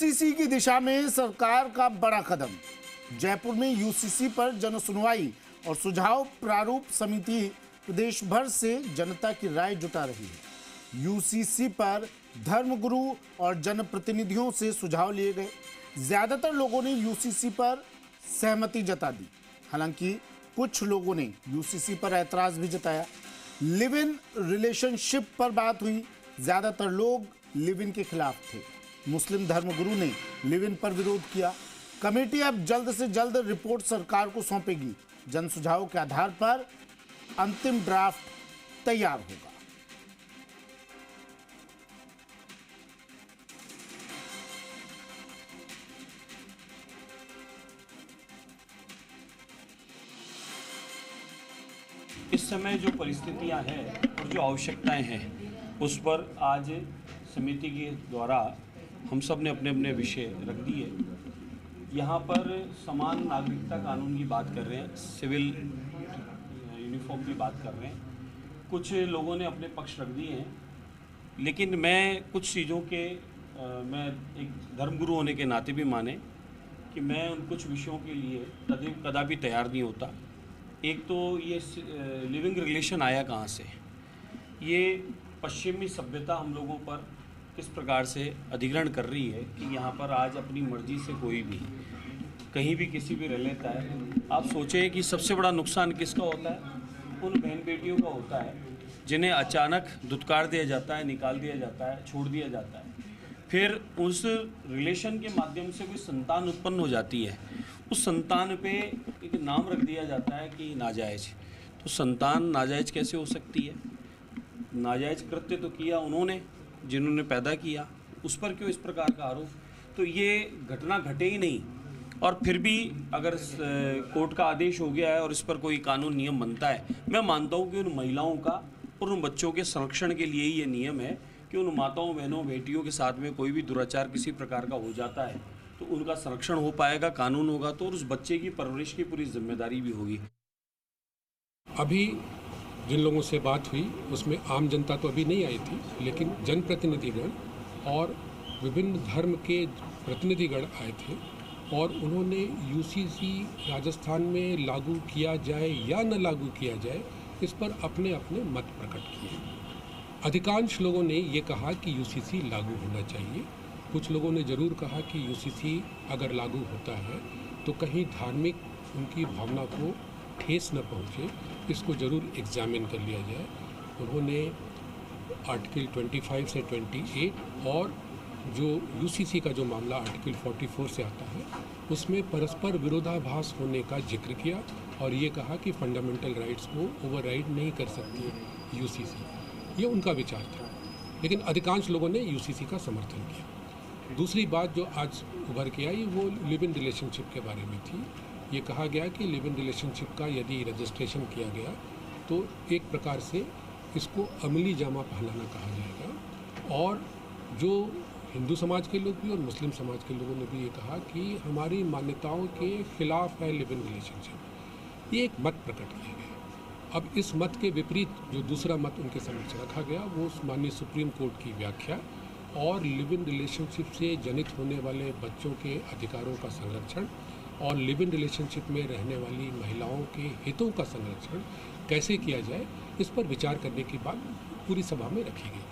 UCC की दिशा में सरकार का बड़ा कदम। जयपुर में यूसीसी पर जन सुनवाई और सुझाव प्रारूप समिति प्रदेश भर से जनता की राय जुटा रही है। यूसीसी पर धर्मगुरु और जनप्रतिनिधियों से सुझाव लिए गए। ज्यादातर लोगों ने यूसीसी पर सहमति जता दी। हालांकि कुछ लोगों ने यूसीसी पर ऐतराज भी जताया। लिव इन रिलेशनशिप पर बात हुई। ज्यादातर लोग लिव इन के खिलाफ थे। मुस्लिम धर्मगुरु ने लिव इन पर विरोध किया। कमेटी अब जल्द से जल्द रिपोर्ट सरकार को सौंपेगी। जन सुझाव के आधार पर अंतिम ड्राफ्ट तैयार होगा। इस समय जो परिस्थितियां हैं और जो आवश्यकताएं हैं उस पर आज समिति के द्वारा हम सब ने अपने अपने विषय रख दिए। यहाँ पर समान नागरिकता कानून की बात कर रहे हैं, सिविल यूनिफॉर्म की बात कर रहे हैं। कुछ लोगों ने अपने पक्ष रख दिए हैं, लेकिन मैं कुछ चीज़ों के मैं एक धर्मगुरु होने के नाते भी माने कि मैं उन कुछ विषयों के लिए कदापि तैयार नहीं होता। एक तो ये लिविंग रिलेशन आया कहाँ से, ये पश्चिमी सभ्यता हम लोगों पर किस प्रकार से अधिग्रहण कर रही है कि यहाँ पर आज अपनी मर्जी से कोई भी कहीं भी किसी भी रह लेता है। आप सोचें कि सबसे बड़ा नुकसान किसका होता है? उन बहन बेटियों का होता है जिन्हें अचानक धुतकार दिया जाता है, निकाल दिया जाता है, छोड़ दिया जाता है। फिर उस रिलेशन के माध्यम से कोई संतान उत्पन्न हो जाती है। उस संतान पे एक नाम रख दिया जाता है कि नाजायज़। तो संतान नाजायज़ कैसे हो सकती है? नाजायज़ कृत्य तो किया उन्होंने जिन्होंने पैदा किया, उस पर क्यों इस प्रकार का आरोप? तो ये घटना घटे ही नहीं। और फिर भी अगर कोर्ट का आदेश हो गया है और इस पर कोई कानून नियम बनता है, मैं मानता हूँ कि उन महिलाओं का और उन बच्चों के संरक्षण के लिए ही ये नियम है कि उन माताओं, बहनों, बेटियों के साथ में कोई भी दुराचार किसी प्रकार का हो जाता है तो उनका संरक्षण हो पाएगा, कानून होगा तो, और उस बच्चे की परवरिश की पूरी जिम्मेदारी भी होगी। अभी जिन लोगों से बात हुई उसमें आम जनता तो अभी नहीं आई थी, लेकिन जनप्रतिनिधिगण और विभिन्न धर्म के प्रतिनिधिगण आए थे और उन्होंने यूसीसी राजस्थान में लागू किया जाए या न लागू किया जाए इस पर अपने अपने मत प्रकट किए। अधिकांश लोगों ने ये कहा कि यूसीसी लागू होना चाहिए। कुछ लोगों ने ज़रूर कहा कि यूसीसी अगर लागू होता है तो कहीं धार्मिक उनकी भावना को ठेस न पहुँचे, इसको ज़रूर एग्जामिन कर लिया जाए। उन्होंने आर्टिकल 25 से 28 और जो यूसीसी का जो मामला आर्टिकल 44 से आता है उसमें परस्पर विरोधाभास होने का जिक्र किया और ये कहा कि फंडामेंटल राइट्स को ओवरराइड नहीं कर सकती है यूसीसी। ये उनका विचार था, लेकिन अधिकांश लोगों ने यूसीसी का समर्थन किया। दूसरी बात जो आज उभर के आई वो लिव इन रिलेशनशिप के बारे में थी। ये कहा गया कि लिव इन रिलेशनशिप का यदि रजिस्ट्रेशन किया गया तो एक प्रकार से इसको अमली जामा पहनाना कहा जाएगा। और जो हिंदू समाज के लोग भी और मुस्लिम समाज के लोगों ने भी ये कहा कि हमारी मान्यताओं के खिलाफ है लिव इन रिलेशनशिप। ये एक मत प्रकट किया गया। अब इस मत के विपरीत जो दूसरा मत उनके समक्ष रखा गया वो माननीय सुप्रीम कोर्ट की व्याख्या और लिव इन रिलेशनशिप से जनित होने वाले बच्चों के अधिकारों का संरक्षण और लिव इन रिलेशनशिप में रहने वाली महिलाओं के हितों का संरक्षण कैसे किया जाए, इस पर विचार करने की बात पूरी सभा में रखी गई।